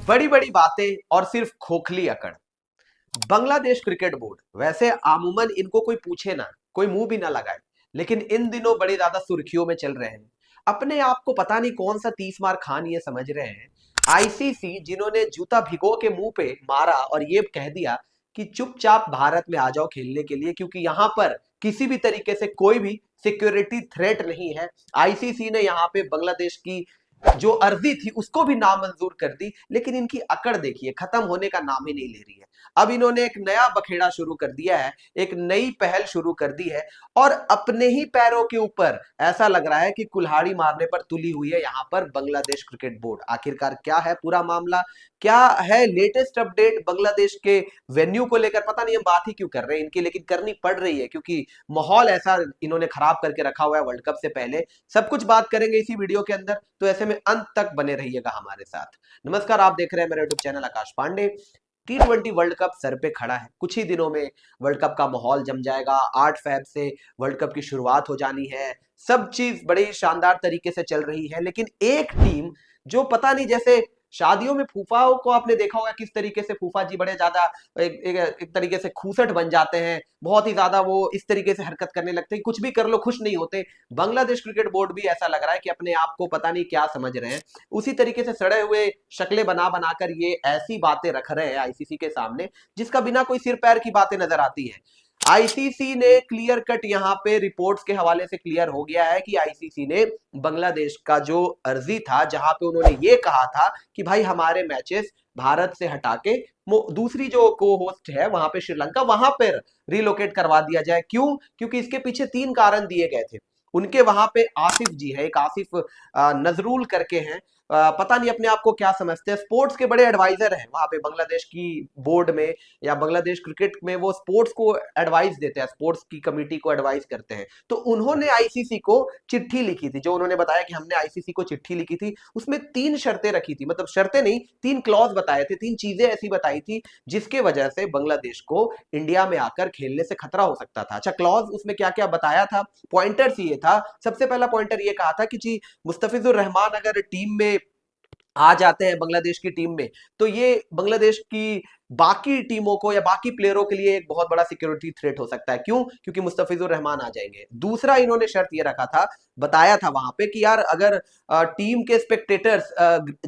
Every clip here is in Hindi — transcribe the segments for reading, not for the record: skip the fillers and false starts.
बड़ी बड़ी बातें और सिर्फ खोखली अकड़। बांग्लादेश क्रिकेट बोर्ड वैसे आमूमन इनको कोई पूछे ना, कोई मुंह भी ना लगाए, लेकिन इन दिनों बड़ी ज्यादा सुर्खियों में चल रहे हैं। अपने आप को पता नहीं कौन सा 30 मार खान ये समझ रहे हैं। आईसीसी जिन्होंने जूता भिगो के मुंह पे मारा और ये कह दिया कि चुपचाप भारत में आ जाओ खेलने के लिए, क्योंकि यहां पर किसी भी तरीके से कोई भी सिक्योरिटी थ्रेट नहीं है। आईसीसी ने यहाँ पे बांग्लादेश की जो अर्जी थी उसको भी नामंजूर कर दी, लेकिन इनकी अकड़ देखिए खत्म होने का नाम ही नहीं ले रही है। अब इन्होंने एक नया बखेड़ा शुरू कर दिया है, एक नई पहल शुरू कर दी है और अपने ही पैरों के ऊपर ऐसा लग रहा है कि कुल्हाड़ी मारने पर तुली हुई है यहाँ पर बांग्लादेश क्रिकेट बोर्ड। आखिरकार क्या है पूरा मामला, क्या है लेटेस्ट अपडेट बांग्लादेश के वेन्यू को लेकर? पता नहीं हम बात ही क्यों कर रहे हैं इनकी, लेकिन करनी पड़ रही है क्योंकि माहौल ऐसा इन्होंने खराब करके रखा हुआ है वर्ल्ड कप से पहले। सब कुछ बात करेंगे इसी वीडियो के अंदर, तो ऐसे में अंत तक बने रहिएगा हमारे साथ। नमस्कार, आप देख रहे हैं मेरा YouTube channel Akash Pandey. T20 world cup सर पे खड़ा है, कुछ ही दिनों में वर्ल्ड कप का माहौल जम जाएगा। 8 फरवरी से वर्ल्ड कप की शुरुआत हो जानी है। सब चीज बड़ी शानदार तरीके से चल रही है, लेकिन एक टीम जो पता नहीं, जैसे शादियों में फूफाओं को आपने देखा होगा किस तरीके से फूफा जी बड़े ज्यादा एक तरीके से खूसट बन जाते हैं, बहुत ही ज्यादा वो इस तरीके से हरकत करने लगते हैं, कुछ भी कर लो खुश नहीं होते। बांग्लादेश क्रिकेट बोर्ड भी ऐसा लग रहा है कि अपने आप को पता नहीं क्या समझ रहे हैं। उसी तरीके से सड़े हुए शक्लें बना बनाकर ये ऐसी बातें रख रहे हैं आईसीसी के सामने जिसका बिना कोई सिर पैर की बातें नजर आती है। आईसीसी ने क्लियर कट यहाँ पे रिपोर्ट्स के हवाले से क्लियर हो गया है कि आईसीसी ने बांग्लादेश का जो अर्जी था, जहां पे उन्होंने ये कहा था कि भाई हमारे मैचेस भारत से हटा के दूसरी जो को होस्ट है वहां पे श्रीलंका, वहां पर रिलोकेट करवा दिया जाए। क्यों? क्योंकि इसके पीछे 3 कारण दिए गए थे। उनके वहां पे आसिफ जी है, एक आसिफ नजरूल करके हैं, पता नहीं अपने आप को क्या समझते हैं, स्पोर्ट्स के बड़े एडवाइजर हैं वहां पे बांग्लादेश की बोर्ड में या बांग्लादेश क्रिकेट में। वो स्पोर्ट्स को एडवाइस देते हैं, स्पोर्ट्स की कमेटी को एडवाइस करते हैं। तो उन्होंने आईसीसी को चिट्ठी लिखी थी, जो उन्होंने बताया कि हमने आईसीसी को चिट्ठी लिखी थी, उसमें 3 शर्तें रखी थी, मतलब शर्तें नहीं, 3 क्लॉज बताए थे, 3 चीजें ऐसी बताई थी जिसके वजह से बांग्लादेश को इंडिया में आकर खेलने से खतरा हो सकता था। अच्छा, क्लॉज उसमें क्या क्या बताया था, पॉइंटर्स ये था। सबसे पहला पॉइंटर ये कहा था कि जी मुस्तफिजुर रहमान अगर टीम में आ जाते हैं बांग्लादेश की टीम में, तो ये बांग्लादेश की बाकी टीमों को या बाकी प्लेयरों के लिए एक बहुत बड़ा सिक्योरिटी थ्रेट हो सकता है। क्यों? क्योंकि मुस्तफिजुर रहमान आ जाएंगे। दूसरा इन्होंने शर्त ये रखा था, बताया था वहां पे कि यार अगर टीम के स्पेक्टेटर्स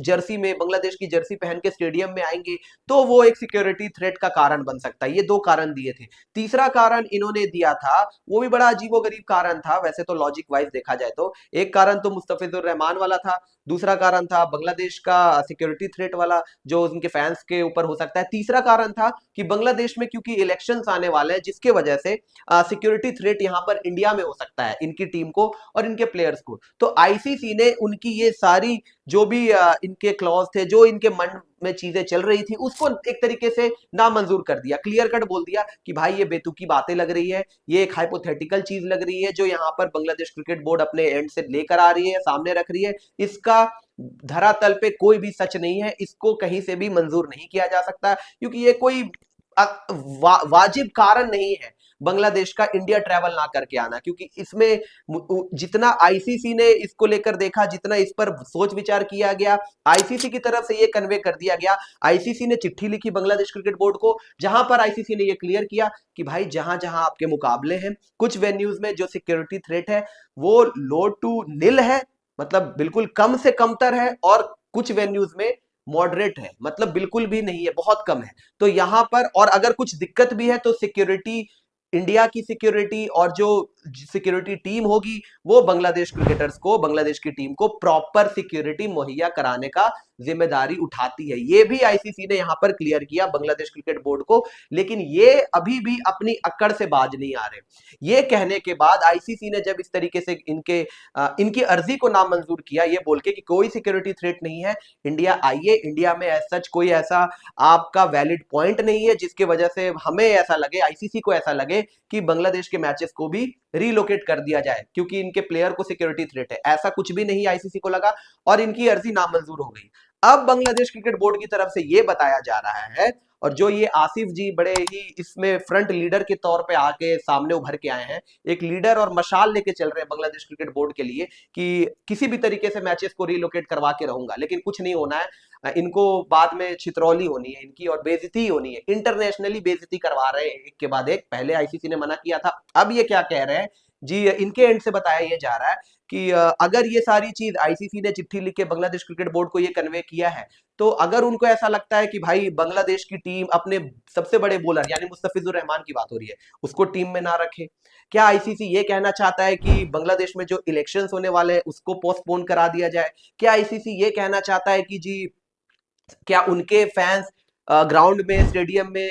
जर्सी में, बांग्लादेश की जर्सी पहन के स्टेडियम में आएंगे तो वो एक सिक्योरिटी थ्रेट का कारण बन सकता है। ये 2 कारण दिए थे। तीसरा कारण इन्होंने दिया था, वो भी बड़ा अजीबोगरीब कारण था वैसे तो, लॉजिक वाइज देखा जाए तो। एक कारण तो मुस्तफिजुर रहमान वाला था, दूसरा कारण था बांग्लादेश का सिक्योरिटी थ्रेट वाला जो उनके फैंस के ऊपर हो सकता है। तीसरा कारण था कि बांग्लादेश में क्योंकि इलेक्शंस आने वाले हैं जिसके वजह से सिक्योरिटी थ्रेट यहां पर इंडिया में हो सकता है इनकी टीम को और इनके प्लेयर्स को। तो आईसीसी ने उनकी ये सारी जो भी इनके क्लॉज थे, जो इनके मन में चीजें चल रही थी, उसको एक तरीके से नामंजूर कर दिया। क्लियर कट बोल दिया कि भाई ये बेतुकी बातें लग रही है, ये एक हाइपोथेटिकल चीज लग रही है जो यहाँ पर बांग्लादेश क्रिकेट बोर्ड अपने एंड से लेकर आ रही है, सामने रख रही है। इसका धरातल पे कोई भी सच नहीं है, इसको कहीं से भी मंजूर नहीं किया जा सकता, क्योंकि ये कोई वाजिब कारण नहीं है बांग्लादेश का इंडिया ट्रैवल ना करके आना। क्योंकि इसमें जितना आईसीसी ने इसको लेकर देखा, जितना इस पर सोच विचार किया गया, आईसीसी की तरफ से ये कन्वे कर दिया गया। आईसीसी ने चिट्ठी लिखी बांग्लादेश क्रिकेट बोर्ड को, जहां पर आईसीसी ने ये क्लियर किया कि भाई जहां जहां आपके मुकाबले हैं, कुछ वेन्यूज में जो सिक्योरिटी थ्रेट है वो लो टू निल है, मतलब बिल्कुल कम से कमतर है, और कुछ वेन्यूज में मॉडरेट है, मतलब बिल्कुल भी नहीं है, बहुत कम है। तो यहां पर और अगर कुछ दिक्कत भी है तो सिक्योरिटी, इंडिया की सिक्योरिटी और जो सिक्योरिटी टीम होगी वो बांग्लादेश क्रिकेटर्स को, बांग्लादेश की टीम को प्रॉपर सिक्योरिटी मुहैया कराने का जिम्मेदारी उठाती है। ये भी आईसीसी ने यहां पर क्लियर किया बांग्लादेश क्रिकेट बोर्ड को, लेकिन ये अभी भी अपनी अक्कड़ से बाज नहीं आ रहे। ये कहने के बाद आईसीसी ने जब इस तरीके से इनकी अर्जी को नामंजूर किया, ये बोल के कि कोई सिक्योरिटी थ्रेट नहीं है, इंडिया आइए, इंडिया में सच कोई ऐसा आपका वैलिड पॉइंट नहीं है जिसकी वजह से हमें ऐसा लगे, आईसीसी को ऐसा लगे कि बांग्लादेश के मैचेस को भी रीलोकेट कर दिया जाए क्योंकि इनके प्लेयर को सिक्योरिटी थ्रेट है। ऐसा कुछ भी नहीं आईसीसी को लगा और इनकी अर्जी नामंजूर हो गई। अब बांग्लादेश क्रिकेट बोर्ड की तरफ से यह बताया जा रहा है और जो ये आसिफ जी बड़े ही इसमें फ्रंट लीडर के तौर पे आके सामने उभर के आए हैं, एक लीडर और मशाल लेके चल रहे हैं बांग्लादेश क्रिकेट बोर्ड के लिए कि किसी भी तरीके से मैचेस को रिलोकेट करवा के रहूंगा, लेकिन कुछ नहीं होना है। इनको बाद में छितरौली होनी है इनकी और बेइज्जती होनी है, इंटरनेशनली बेइज्जती करवा रहे हैं एक के बाद एक। पहले आईसीसी ने मना किया था, अब ये क्या कह रहे हैं जी, इनके एंड से बताया ये जा रहा है कि अगर ये सारी चीज आईसीसी ने चिट्ठी लिख के बांग्लादेश क्रिकेट बोर्ड को ये कन्वे किया है, तो अगर उनको ऐसा लगता है कि भाई बांग्लादेश की टीम अपने सबसे बड़े बॉलर यानी मुस्तफिजुर रहमान की बात हो रही है उसको टीम में ना रखे, क्या आईसीसी ये कहना चाहता है कि बांग्लादेश में जो इलेक्शंस होने वाले हैं उसको पोस्टपोन करा दिया जाए, क्या आईसीसी ये कहना चाहता है कि जी क्या उनके फैंस ग्राउंड में स्टेडियम में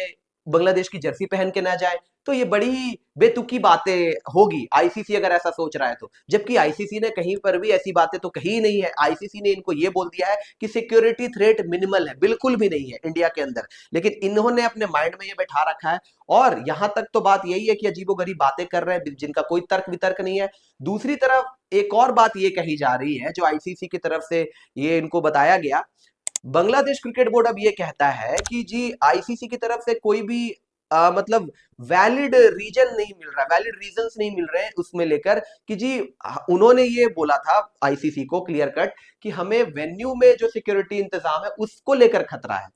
बांग्लादेश की जर्सी पहन के ना जाए? तो ये बड़ी बेतुकी बातें होगी आईसीसी अगर ऐसा सोच रहा है तो, जबकि आईसीसी ने कहीं पर भी ऐसी बातें तो कही नहीं है। आईसीसी ने इनको ये बोल दिया है कि सिक्योरिटी थ्रेट मिनिमल है, बिल्कुल भी नहीं है इंडिया के अंदर, लेकिन इन्होंने अपने माइंड में ये बैठा रखा है। और यहां तक तो बात यही है कि अजीबोगरीब बातें कर रहे हैं जिनका कोई तर्क वितर्क नहीं है। दूसरी तरफ एक और बात ये कही जा रही है जो आईसीसी की तरफ से ये इनको बताया गया, बांग्लादेश क्रिकेट बोर्ड अब ये कहता है कि जी आईसीसी की तरफ से कोई भी मतलब वैलिड रीजन नहीं मिल रहा, वैलिड रीजंस नहीं मिल रहे हैं उसमें लेकर कि जी उन्होंने ये बोला था आईसीसी को क्लियर कट कि हमें वेन्यू में जो सिक्योरिटी इंतजाम है उसको लेकर खतरा है।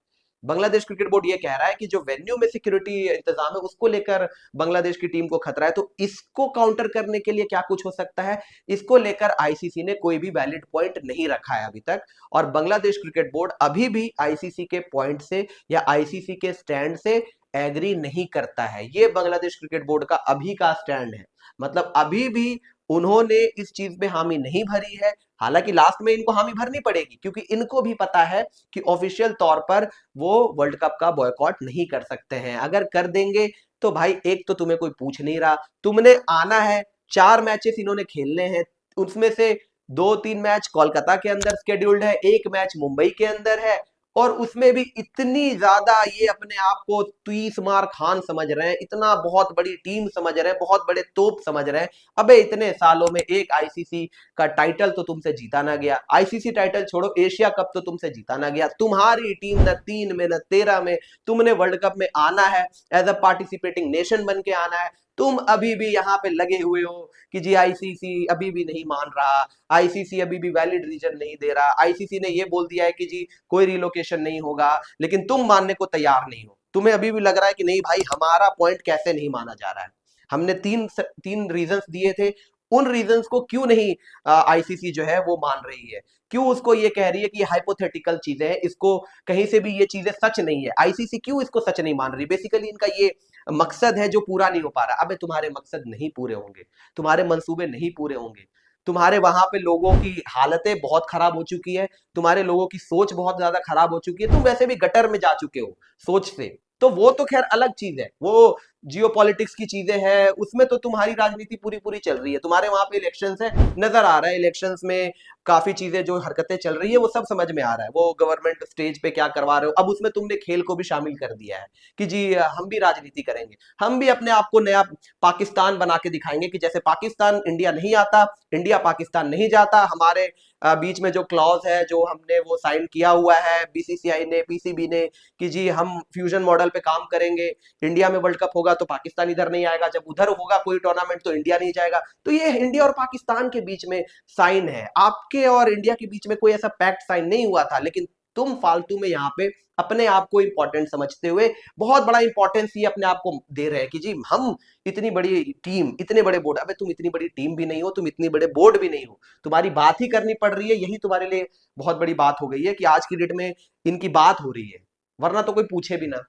बांग्लादेश क्रिकेट बोर्ड ये कह रहा है कि जो वेन्यू में सिक्योरिटी इंतजाम है उसको लेकर बांग्लादेश की टीम को खतरा है, तो इसको काउंटर करने के लिए क्या कुछ हो सकता है, इसको लेकर आईसीसी ने कोई भी वैलिड पॉइंट नहीं रखा है अभी तक। और बांग्लादेश क्रिकेट बोर्ड अभी भी आईसीसी के पॉइंट से या आईसीसी के स्टैंड से एग्री नहीं करता है। ये बांग्लादेश क्रिकेट बोर्ड का अभी का स्टैंड है, मतलब अभी भी उन्होंने इस चीज में हामी नहीं भरी है। हालांकि लास्ट में इनको हामी भरनी पड़ेगी क्योंकि इनको भी पता है कि ऑफिशियल तौर पर वो वर्ल्ड कप का बॉयकॉट नहीं कर सकते हैं। अगर कर देंगे तो भाई एक तो तुम्हें कोई पूछ नहीं रहा, तुमने आना है, 4 मैचेस इन्होंने खेलने हैं, उसमें से 2-3 मैच कोलकाता के अंदर स्केड्यूल्ड है, एक मैच मुंबई के अंदर है, और उसमें भी इतनी ज्यादा ये अपने आप को 30 मार खान समझ रहे हैं, इतना बहुत बड़ी टीम समझ रहे हैं, बहुत बड़े तोप समझ रहे हैं। अबे इतने सालों में एक आईसीसी का टाइटल तो तुमसे जीता ना गया, आईसीसी टाइटल छोड़ो एशिया कप तो तुमसे जीता ना गया, तुम्हारी टीम न 3 में न 13 में, तुमने वर्ल्ड कप में आना है, एज अ पार्टिसिपेटिंग नेशन बन के आना है, तुम अभी भी यहाँ पे लगे हुए हो कि जी आईसीसी अभी भी नहीं मान रहा, आईसीसी अभी भी वैलिड रीजन नहीं दे रहा, आईसीसी ने ये बोल दिया है कि जी कोई रिलोकेशन नहीं होगा, लेकिन तुम मानने को तैयार नहीं हो। तुम्हें अभी भी लग रहा है कि नहीं भाई हमारा पॉइंट कैसे नहीं माना जा रहा है, हमने तीन रीजंस दिए थे, उन रीजंस को क्यों नहीं आईसीसी जो है वो मान रही है, क्यों उसको ये कह रही है कि ये हाइपोथेटिकल चीजें हैं, इसको कहीं से भी ये चीजें सच नहीं है, आईसीसी क्यों इसको सच नहीं मान रही? बेसिकली इनका ये मकसद है जो पूरा नहीं हो पा रहा। अबे तुम्हारे मकसद नहीं पूरे होंगे, तुम्हारे मंसूबे नहीं पूरे होंगे, तुम्हारे वहां पे लोगों की हालतें बहुत खराब हो चुकी है, तुम्हारे लोगों की सोच बहुत ज्यादा खराब हो चुकी है, तुम वैसे भी गटर में जा चुके हो सोच से, तो वो तो खैर अलग चीज है, वो जियोपॉलिटिक्स की चीजें हैं, उसमें तो तुम्हारी राजनीति पूरी पूरी चल रही है, तुम्हारे वहां पे इलेक्शंस है, नजर आ रहा है इलेक्शंस में काफी चीजें जो हरकतें चल रही है वो सब समझ में आ रहा है, वो गवर्नमेंट स्टेज पे क्या करवा रहे हो, अब उसमें तुमने खेल को भी शामिल कर दिया है कि जी हम भी राजनीति करेंगे, हम भी अपने आप को नया पाकिस्तान बना के दिखाएंगे कि जैसे पाकिस्तान इंडिया नहीं आता, इंडिया पाकिस्तान नहीं जाता, हमारे बीच में जो क्लॉज है जो हमने वो साइन किया हुआ है बीसीसीआई ने पीसीबी ने कि जी हम फ्यूजन मॉडल पे काम करेंगे, इंडिया में वर्ल्ड कप होगा तो पाकिस्तान इधर नहीं आएगा, जब उधर होगा कोई टूर्नामेंट तो इंडिया नहीं जाएगा, तो ये इंडिया और पाकिस्तान के बीच में साइन है, आपके और इंडिया के बीच में कोई ऐसा पैक्ट साइन नहीं हुआ था, लेकिन तुम फालतू में यहाँ पे अपने आप को इंपॉर्टेंट समझते हुए बहुत बड़ा इंपॉर्टेंस ये अपने आप को दे रहे हैं कि जी हम इतनी बड़ी टीम, इतने बड़े बोर्ड, अबे तुम इतनी बड़ी टीम भी नहीं हो, तुम इतनी बड़े बोर्ड भी नहीं हो, तुम्हारी बात ही करनी पड़ रही है, यही तुम्हारे लिए बहुत बड़ी बात हो गई है कि आज की डेट में इनकी बात हो रही है, वरना तो कोई पूछे भी ना।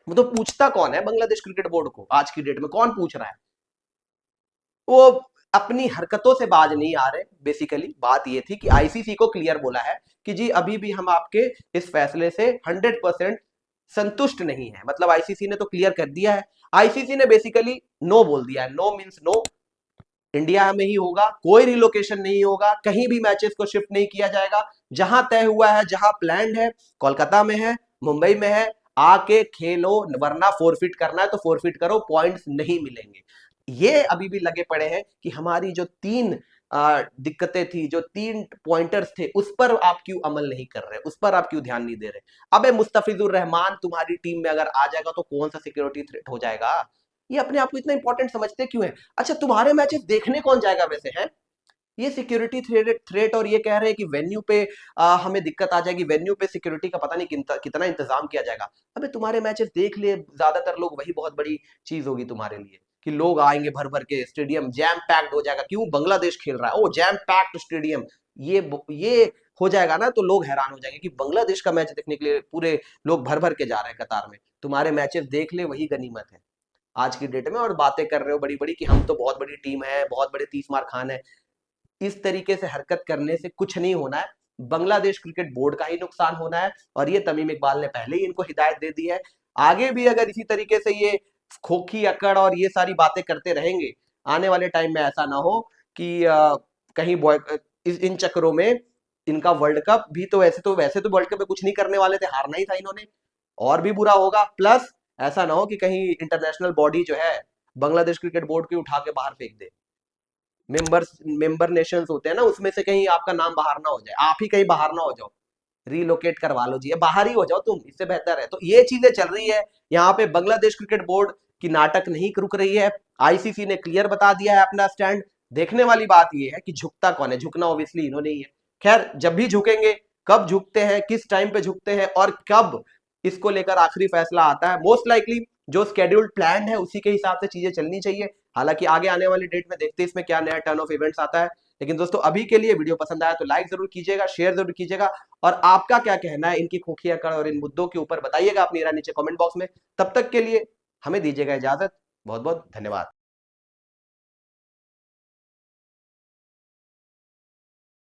वो तो पूछता कौन है बांग्लादेश क्रिकेट बोर्ड को, आज की डेट में कौन पूछ रहा है? वो अपनी हरकतों से बाज नहीं आ रहे। बेसिकली बात ये थी कि आईसीसी को क्लियर बोला है कि जी अभी भी हम आपके इस फैसले से 100% संतुष्ट नहीं है, मतलब आईसीसी ने तो क्लियर कर दिया है, आईसीसी ने बेसिकली नो बोल दिया है, नो मींस नो, इंडिया में ही होगा, कोई रिलोकेशन नहीं होगा, कहीं भी मैचेस को शिफ्ट नहीं किया जाएगा, जहां तय हुआ है, जहां प्लान्ड है, कोलकाता में है, मुंबई में है, आके खेलो, वरना फोरफिट करना है तो फोरफिट करो, पॉइंट्स नहीं मिलेंगे। ये अभी भी लगे पड़े हैं कि हमारी जो 3 दिक्कतें थी, जो 3 पॉइंटर्स थे, उस पर आप क्यों अमल नहीं कर रहे, उस पर आप क्यों ध्यान नहीं दे रहे? अबे मुस्तफिजुर रहमान तुम्हारी टीम में अगर आ जाएगा तो कौन सा सिक्योरिटी थ्रेट हो जाएगा? ये अपने आप को इतना इंपॉर्टेंट समझते क्यों है? अच्छा, तुम्हारे मैचेस देखने कौन जाएगा वैसे है? ये सिक्योरिटी थ्रेट और ये कह रहे हैं कि वेन्यू पे हमें दिक्कत आ जाएगी, वेन्यू पे सिक्योरिटी का पता नहीं कितना इंतजाम किया जाएगा। अबे तुम्हारे मैचेस देख लिए ज्यादातर लोग, वही बहुत बड़ी चीज होगी तुम्हारे लिए कि लोग आएंगे भर भर के, स्टेडियम जैम पैक्ड हो जाएगा। क्यों? बांग्लादेश खेल रहा है, ओ जैम पैक्ड स्टेडियम। ये हो जाएगा ना तो लोग हैरान हो जाएंगे कि बांग्लादेश का मैच देखने के लिए पूरे लोग भर भर के जा रहे हैं कतार में। तुम्हारे मैचेस देख ले, वही गनीमत है आज की डेट में। और बातें कर रहे हो बड़ी बड़ी कि हम तो बहुत बड़ी टीम है, बहुत बड़े 30 मार खान है। इस तरीके से हरकत करने से कुछ नहीं होना है, बांग्लादेश क्रिकेट बोर्ड का ही नुकसान होना है। और ये तमीम इकबाल ने पहले ही इनको हिदायत दे दी है। आगे भी अगर इसी तरीके से ये खोखी अकड़ और ये सारी बातें करते रहेंगे, आने वाले टाइम में ऐसा ना हो कि कहीं इन चक्करों में इनका वर्ल्ड कप भी, तो वैसे तो वर्ल्ड कप में कुछ नहीं करने वाले थे, हारना ही था इन्होंने, और भी बुरा होगा। प्लस ऐसा ना हो कि कहीं इंटरनेशनल बॉडी जो है बांग्लादेश क्रिकेट बोर्ड की उठा के बाहर फेंक दे। मेंबर नेशंस होते हैं ना, उसमें से कहीं आपका नाम बाहर ना हो जाए, आप ही कहीं बाहर ना हो जाओ, रीलोकेट करवा लो जी, बाहर ही हो जाओ तुम, इससे बेहतर है। तो ये चीजें चल रही है यहाँ पे। बांग्लादेश क्रिकेट बोर्ड की नाटक नहीं रुक रही है, आईसीसी ने क्लियर बता दिया है अपना स्टैंड। देखने वाली बात ये है कि झुकता कौन है। झुकना ऑब्वियसली इन्होंने ही है। खैर, जब भी झुकेंगे, कब झुकते हैं, किस टाइम पे झुकते हैं और कब इसको लेकर आखिरी फैसला आता है, मोस्ट लाइकली जो स्केड्यूल्ड प्लान है उसी के हिसाब से चीजें चलनी चाहिए। हालांकि आगे आने वाली डेट में देखते हैं इसमें क्या नया टर्न ऑफ इवेंट्स आता है। लेकिन दोस्तों, अभी के लिए वीडियो पसंद आया तो लाइक जरूर कीजिएगा, शेयर जरूर कीजिएगा, और आपका क्या कहना है इनकी खोखिया कड़ और इन मुद्दों के ऊपर बताइएगा अपनी राय नीचे कमेंट बॉक्स में। तब तक के लिए हमें दीजिएगा इजाजत। बहुत बहुत धन्यवाद।